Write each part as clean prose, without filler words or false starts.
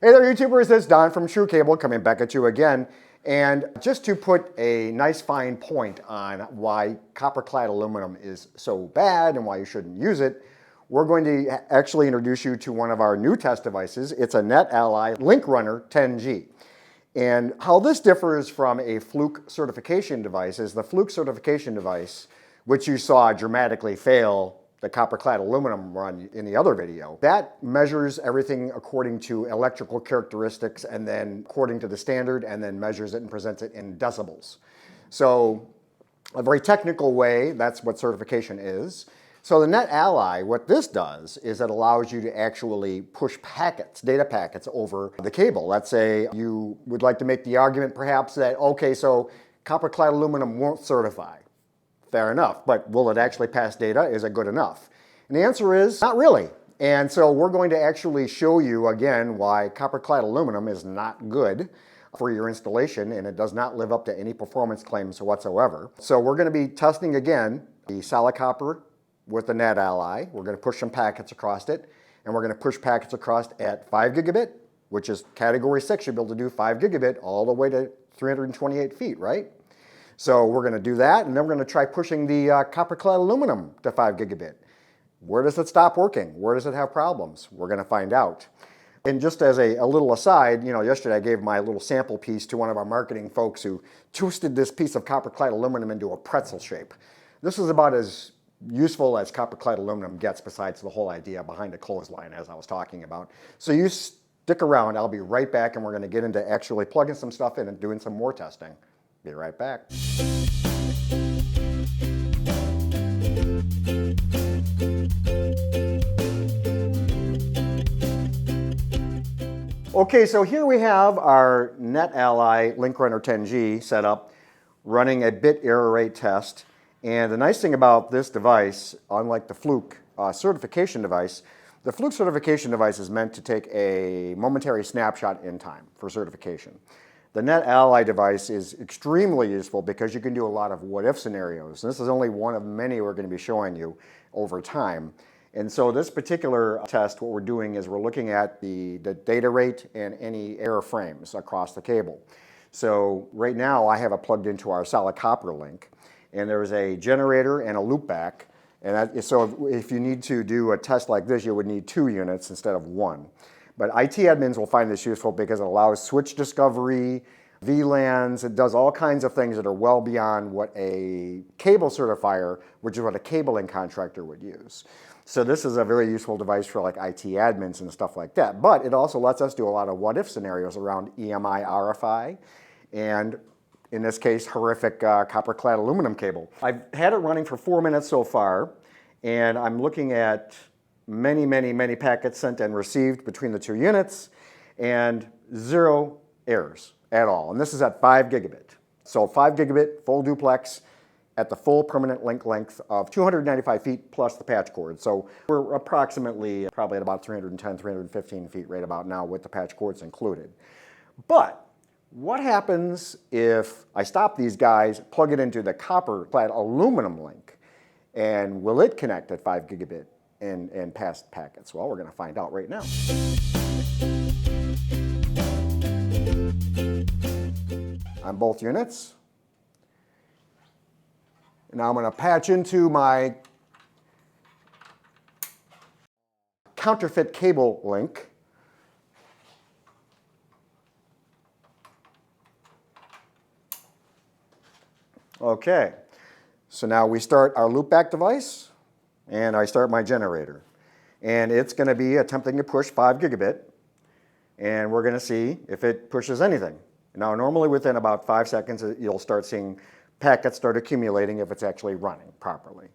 Hey there, YouTubers, it's Don from trueCABLE coming back at you again. And just to put a nice fine point on why copper clad aluminum is so bad and why you shouldn't use it, we're going to actually introduce you to one of our new test devices. It's a netAlly LinkRunner 10G. And how this differs from a Fluke certification device is the Fluke certification device, which you saw dramatically fail the copper clad aluminum run in the other video. That measures everything according to electrical characteristics and then according to the standard, and then measures it and presents it in decibels. So a very technical way, that's what certification is. So the netAlly, what this does is it allows you to actually push packets, data packets over the cable. Let's say you would like to make the argument perhaps that, okay, so copper clad aluminum won't certify. Fair enough, but will it actually pass data? Is it good enough? And the answer is not really. And so we're going to actually show you again why copper clad aluminum is not good for your installation, and it does not live up to any performance claims whatsoever. So we're going to be testing again the solid copper with the netAlly. We're going to push some packets across it, and we're going to push packets across at 5 gigabit, which is category 6. You'll be able to do 5 gigabit all the way to 328 feet, right? So we're going to do that, and then we're going to try pushing the copper clad aluminum to 5 gigabit. Where does it stop working? Where does it have problems? We're going to find out. And just as a little aside, you know, yesterday I gave my little sample piece to one of our marketing folks who twisted this piece of copper clad aluminum into a pretzel shape. This is about as useful as copper clad aluminum gets, besides the whole idea behind a clothesline, as I was talking about. So you stick around. I'll be right back, and we're going to get into actually plugging some stuff in and doing some more testing. Be right back. Okay, so here we have our netAlly LinkRunner 10G set up, running a bit error rate test. And the nice thing about this device, unlike the Fluke certification device, the Fluke certification device is meant to take a momentary snapshot in time for certification. The netAlly device is extremely useful because you can do a lot of what-if scenarios. And this is only one of many we're going to be showing you over time. And so this particular test, what we're doing is we're looking at the data rate and any error frames across the cable. So right now I have it plugged into our solid copper link, and there's a generator and a loopback. And so if you need to do a test like this, you would need 2 units instead of 1. But IT admins will find this useful because it allows switch discovery, VLANs, it does all kinds of things that are well beyond what a cable certifier, which is what a cabling contractor would use. So this is a very useful device for like IT admins and stuff like that. But it also lets us do a lot of what-if scenarios around EMI, RFI, and in this case, horrific copper clad aluminum cable. I've had it running for 4 minutes so far, and I'm looking at many packets sent and received between the 2 units, and 0 errors at all. And this is at 5 gigabit. So 5 gigabit full duplex at the full permanent link length of 295 feet plus the patch cord. So we're approximately probably at about 310, 315 feet right about now with the patch cords included. But what happens if I stop these guys, plug it into the copper clad aluminum link, and will it connect at 5 gigabit and pass packets? Well, we're going to find out right now. On both units. And now I'm going to patch into my counterfeit cable link. Okay, so now we start our loopback device, and I start my generator. And it's going to be attempting to push 5 gigabit, and we're going to see if it pushes anything. Now, normally within about 5 seconds, you'll start seeing packets start accumulating if it's actually running properly.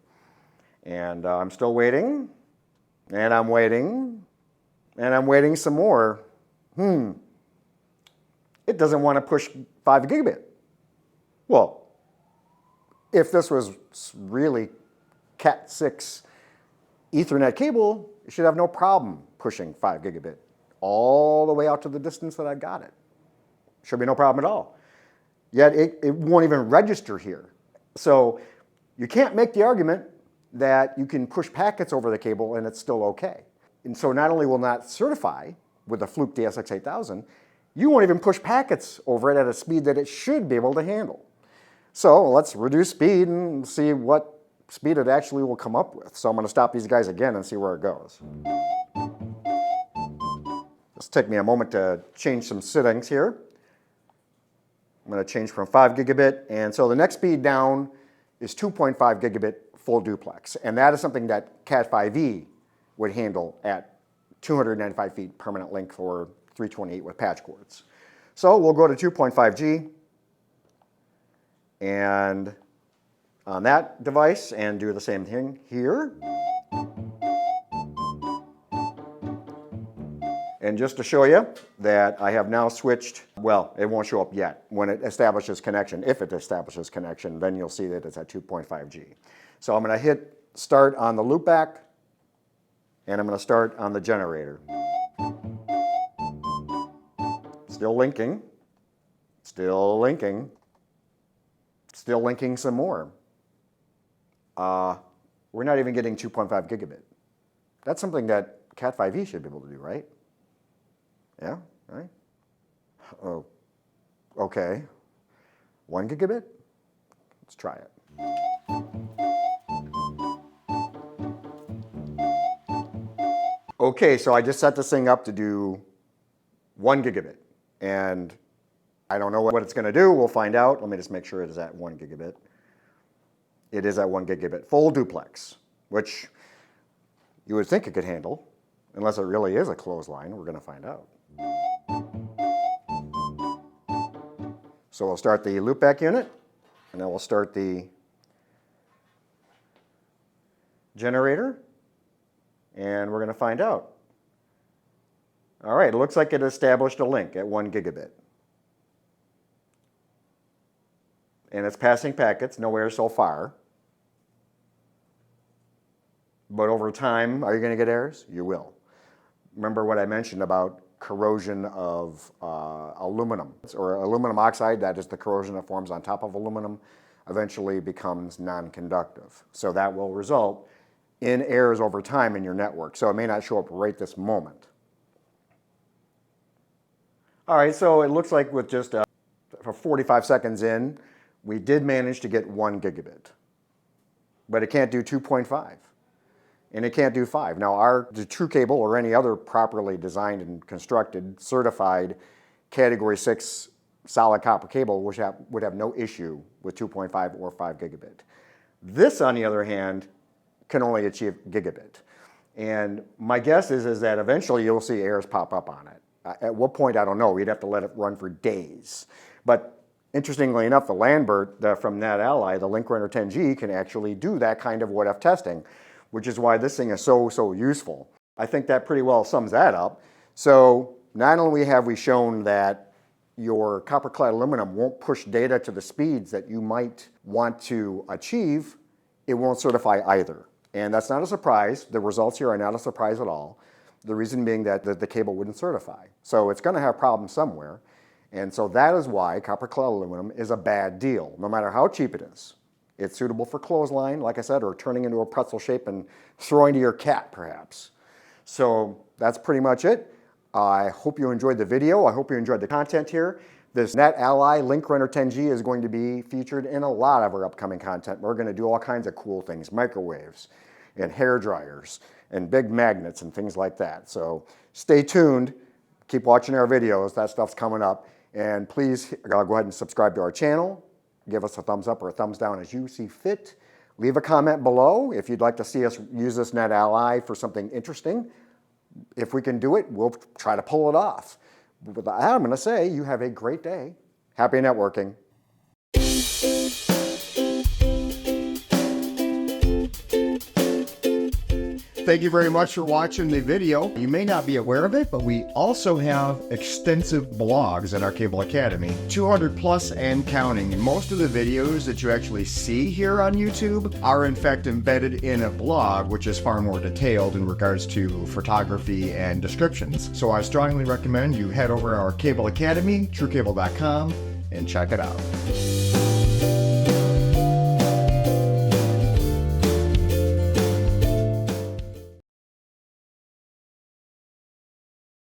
And I'm still waiting, and I'm waiting, and I'm waiting some more. It doesn't want to push 5 gigabit. Well, if this was really Cat 6 Ethernet cable, it should have no problem pushing 5 gigabit all the way out to the distance that I've got it. Should be no problem at all. Yet it won't even register here. So you can't make the argument that you can push packets over the cable and it's still okay. And so not only will not certify, with a Fluke DSX8000, you won't even push packets over it at a speed that it should be able to handle. So let's reduce speed and see what speed it actually will come up with. So I'm going to stop these guys again and see where it goes. This take me a moment to change some settings here. I'm going to change from 5 gigabit, and so the next speed down is 2.5 gigabit full duplex, and that is something that Cat5e would handle at 295 feet permanent link or 328 with patch cords. So we'll go to 2.5G and on that device and do the same thing here. And just to show you that I have now switched, well, it won't show up yet. When it establishes connection, if it establishes connection, then you'll see that it's at 2.5G. So I'm going to hit start on the loopback, and I'm going to start on the generator. Still linking, still linking, still linking some more. We're not even getting 2.5 gigabit. That's something that Cat5e should be able to do, right? Yeah, right? Oh, okay. 1 gigabit? Let's try it. Okay, so I just set this thing up to do 1 gigabit. And I don't know what it's going to do. We'll find out. Let me just make sure it is at 1 gigabit. It is at 1 gigabit. Full duplex, which you would think it could handle. Unless it really is a clothesline, we're going to find out. So we'll start the loopback unit, and then we'll start the generator, and we're going to find out. All right, it looks like it established a link at 1 gigabit. And it's passing packets, no errors so far. But over time, are you going to get errors? You will. Remember what I mentioned about corrosion of aluminum, or aluminum oxide, that is the corrosion that forms on top of aluminum, eventually becomes non-conductive. So that will result in errors over time in your network. So it may not show up right this moment. All right, so it looks like with just for 45 seconds in, we did manage to get 1 gigabit. But it can't do 2.5. And it can't do 5. Now, the trueCABLE or any other properly designed and constructed, certified Category 6 solid copper cable would have no issue with 2.5 or 5 gigabit. This, on the other hand, can only achieve gigabit. And my guess is that eventually you'll see errors pop up on it. At what point, I don't know. We'd have to let it run for days. But interestingly enough, the Lambert from netAlly, the LinkRunner 10G, can actually do that kind of what-if testing, which is why this thing is so useful. I think that pretty well sums that up. So not only have we shown that your copper clad aluminum won't push data to the speeds that you might want to achieve, it won't certify either. And that's not a surprise. The results here are not a surprise at all. The reason being that the cable wouldn't certify. So it's going to have problems somewhere. And so that is why copper clad aluminum is a bad deal, no matter how cheap it is. It's suitable for clothesline, like I said, or turning into a pretzel shape and throwing to your cat, perhaps. So that's pretty much it. I hope you enjoyed the video. I hope you enjoyed the content here. This netAlly LinkRunner 10G is going to be featured in a lot of our upcoming content. We're going to do all kinds of cool things, microwaves and hair dryers and big magnets and things like that. So stay tuned. Keep watching our videos. That stuff's coming up. And please go ahead and subscribe to our channel. Give us a thumbs up or a thumbs down as you see fit. Leave a comment below if you'd like to see us use this netAlly for something interesting. If we can do it, we'll try to pull it off. With that, I'm going to say you have a great day. Happy networking. Thank you very much for watching the video. You may not be aware of it, but we also have extensive blogs at our Cable Academy, 200 plus and counting. And most of the videos that you actually see here on YouTube are in fact embedded in a blog, which is far more detailed in regards to photography and descriptions. So I strongly recommend you head over to our Cable Academy, trueCABLE.com, and check it out.